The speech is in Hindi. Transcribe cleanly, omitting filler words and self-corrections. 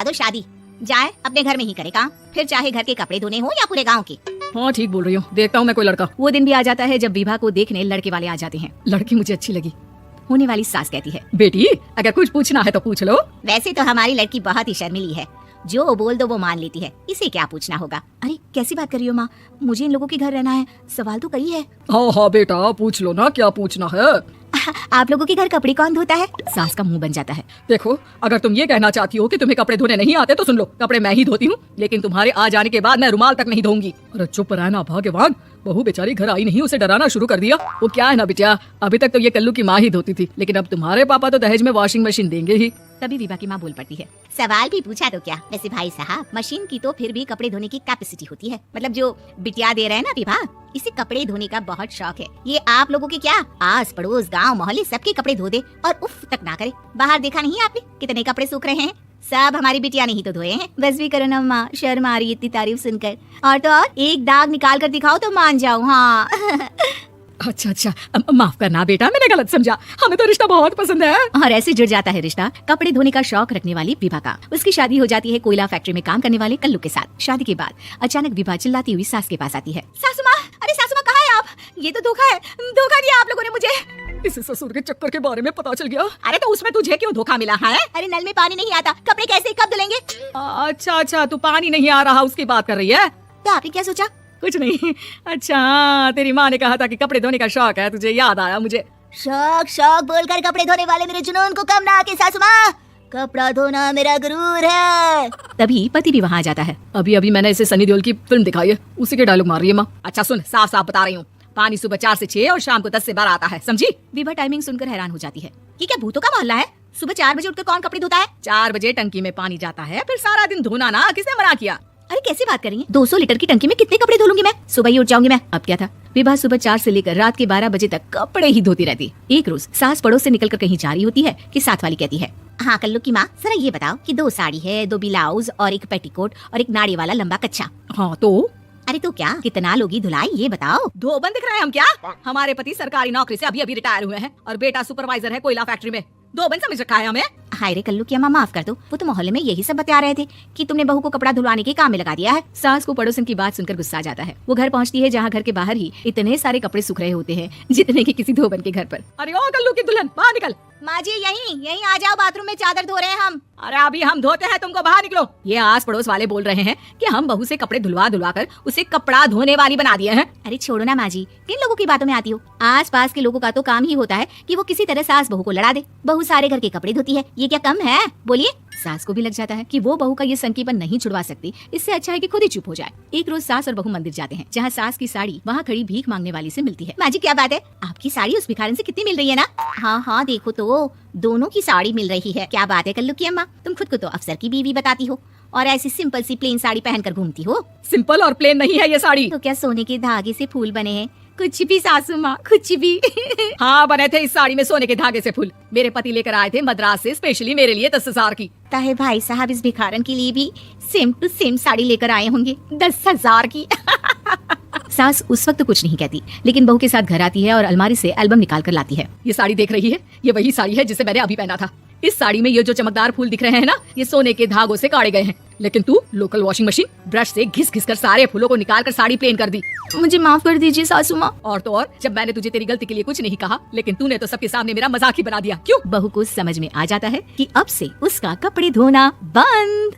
दो शादी, जाए अपने घर में ही करे काम, फिर चाहे घर के कपड़े धोने हो या पूरे गांव के। हाँ ठीक बोल रही हूँ, देखता हूँ मैं कोई लड़का। वो दिन भी आ जाता है जब विभा को देखने लड़के वाले आ जाते हैं। लड़की मुझे अच्छी लगी। होने वाली सास कहती है, बेटी अगर कुछ पूछना है तो पूछ लो। वैसे तो हमारी लड़की बहुत ही शर्मीली है, जो बोल दो वो मान लेती है, इसे क्या पूछना होगा। अरे कैसी बात कर रही हो माँ, मुझे इन लोगों के घर रहना है, सवाल तो कई है। हाँ हाँ बेटा पूछ लो ना, क्या पूछना है। आप लोगों के घर कपड़े कौन धोता है? सास का मुंह बन जाता है। देखो अगर तुम ये कहना चाहती हो कि तुम्हें कपड़े धोने नहीं आते तो सुन लो, कपड़े मैं ही धोती हूँ, लेकिन तुम्हारे आ जाने के बाद मैं रुमाल तक नहीं धोऊंगी। अरे चुप रहना भगवान, बहू बेचारी घर आई नहीं, उसे डराना शुरू कर दिया। वो क्या है ना बिटिया, अभी तक तो ये कल्लू की माँ ही धोती थी, लेकिन अब तुम्हारे पापा तो दहेज में वॉशिंग मशीन देंगे ही। तभी विभा की माँ बोल पड़ती है, सवाल भी पूछा तो क्या। वैसे भाई साहब, मशीन की तो फिर भी कपड़े धोने की कैपेसिटी होती है, मतलब जो बिटिया दे रहे हैं ना विभा, इसे कपड़े धोने का बहुत शौक है। ये आप लोगों के क्या आस पड़ोस गांव मोहल्ले सबके कपड़े धो दे और उफ तक ना करे। बाहर देखा नहीं आपने कितने कपड़े सूख रहे हैं, सब हमारी बिटिया ने ही तो धोए हैं। बस भी करो ना माँ, शर्म आ रही है इतनी तारीफ सुनकर। और तो और एक दाग निकाल कर दिखाओ तो मान जाओ। हाँ अच्छा अच्छा माफ करना बेटा, मैंने गलत समझा, हमें तो रिश्ता बहुत पसंद है। और ऐसे जुड़ जाता है रिश्ता कपड़े धोने का शौक रखने वाली विभा का। उसकी शादी हो जाती है कोयला फैक्ट्री में काम करने वाले कल्लू के साथ। शादी के बाद अचानक विभा चिल्लाती हुई सास के पास आती है, सासू माँ, अरे सासू माँ कहाँ है आप? ये तो धोखा है, धोखा दिया आप लोगों ने मुझे। इस ससुर के चक्कर के बारे में पता चल गया। अरे तो उसमें तुझे क्यों धोखा मिला है? अरे नल में पानी नहीं आता, कपड़े कैसे कब धुलेंगे? अच्छा अच्छा तू पानी नहीं आ रहा उसकी बात कर रही है। तो आपने क्या सोचा? कुछ नहीं। अच्छा तेरी माँ ने कहा था कि कपड़े धोने का शौक है, तुझे याद आया मुझे। शौक शौक बोलकर कपड़े धोने वाले मेरे जुनून को कम ना आके सासू माँ, कपड़ा धोना मेरा गुरूर है। तभी पति भी वहाँ आ जाता है। अभी अभी मैंने इसे सनी देओल की फिल्म दिखाई है, उसी के डायलॉग मार रही है माँ। अच्छा सुन, साफ साफ बता रही हूँ, पानी सुबह 4 से 6 और शाम को 10 से 12 आता है, समझी? विभा टाइमिंग सुनकर हैरान हो जाती है। ये क्या भूतों का मोहल्ला है? सुबह 4 बजे उठकर कौन कपड़े धोता है? 4 बजे टंकी में पानी जाता है, फिर सारा दिन धोना ना, किसने मना किया? अरे कैसी बात कर रही हैं? 200 लीटर की टंकी में कितने कपड़े धो लूंगी मैं, सुबह ही उठ जाऊंगी मैं। अब क्या था, विभा सुबह 4 से लेकर रात के 12 बजे तक कपड़े ही धोती रहती। एक रोज सास पड़ोस से निकलकर कहीं जा रही होती है कि साथ वाली कहती है, हाँ कल्लू की माँ, जरा ये बताओ कि 2 साड़ी है, 2 ब्लाउज और एक पेटीकोट और एक नाड़ी वाला लंबा कच्छा। हाँ तो अरे तो क्या कितना लोगी धुलाई, ये बताओ। धोबन दिख रहे हैं हम क्या? हमारे पति सरकारी नौकरी से अभी अभी रिटायर हुए हैं और बेटा सुपरवाइजर है कोयला फैक्ट्री में। धोबन समझ रखा है हमें? हाय रे कल्लू की अम्मा, माफ कर दो, वो तो मोहल्ले में यही सब बता रहे थे कि तुमने बहू को कपड़ा धुलवाने के काम में लगा दिया है। सास को पड़ोसन की बात सुनकर गुस्सा आ जाता है। वो घर पहुंचती है जहाँ घर के बाहर ही इतने सारे कपड़े सूख रहे होते हैं जितने की किसी धोबन के घर पर। अरे ओ कल्लू की दुल्हन बाहर निकल। माँ जी यहीं आ जाओ, बाथरूम में चादर धो रहे हैं हम। अरे अभी हम धोते हैं, तुमको बाहर निकलो। ये आस पड़ोस वाले बोल रहे हैं कि हम बहू से कपड़े धुलवा कर उसे कपड़ा धोने वाली बना दिए हैं। अरे छोड़ो ना माँ जी, किन लोगों की बातों में आती हो? आस पास के लोगों का तो काम ही होता है कि वो किसी तरह सास बहू को लड़ा दे। बहू सारे घर के कपड़े धोती है, ये क्या कम है? बोलिए। सास को भी लग जाता है कि वो बहू का ये संकीपन नहीं छुड़वा सकती, इससे अच्छा है कि खुद ही चुप हो जाए। एक रोज सास और बहू मंदिर जाते हैं, जहाँ सास की साड़ी वहाँ खड़ी भीख मांगने वाली से मिलती है। माँ जी क्या बात है, आपकी साड़ी उस भिखारन से कितनी मिल रही है ना? हाँ हाँ देखो तो दोनों की साड़ी मिल रही है। क्या बात है कल्लू की अम्मा, तुम खुद को तो अफसर की बीवी बताती हो और ऐसी सिंपल सी प्लेन साड़ी पहनकर घूमती हो। सिंपल और प्लेन नहीं है ये साड़ी। तो क्या सोने के धागे से फूल बने हैं? कुछ भी सासू माँ, कुछ भी। हाँ बने थे इस साड़ी में सोने के धागे से फूल। मेरे पति लेकर आए थे मद्रास से स्पेशली मेरे लिए 10,000 की। ताहे भाई साहब इस भिखारन के लिए भी सेम टू सेम साड़ी लेकर आए होंगे 10,000 की। सास उस वक्त कुछ नहीं कहती, लेकिन बहू के साथ घर आती है और अलमारी से एल्बम निकाल कर लाती है। ये साड़ी देख रही है, ये वही साड़ी है जिसे मैंने अभी पहना था। इस साड़ी में ये जो चमकदार फूल दिख रहे हैं ना, ये सोने के धागों से काटे गए हैं, लेकिन तू लोकल वॉशिंग मशीन ब्रश से घिस घिस कर सारे फूलों को निकाल कर साड़ी प्लेन कर दी। मुझे माफ कर दीजिए सासू माँ। और तो और जब मैंने तुझे तेरी गलती के लिए कुछ नहीं कहा, लेकिन तूने तो सबके सामने मेरा मजाक ही बना दिया। क्यों? बहू को समझ में आ जाता है कि अब से उसका कपड़े धोना बंद।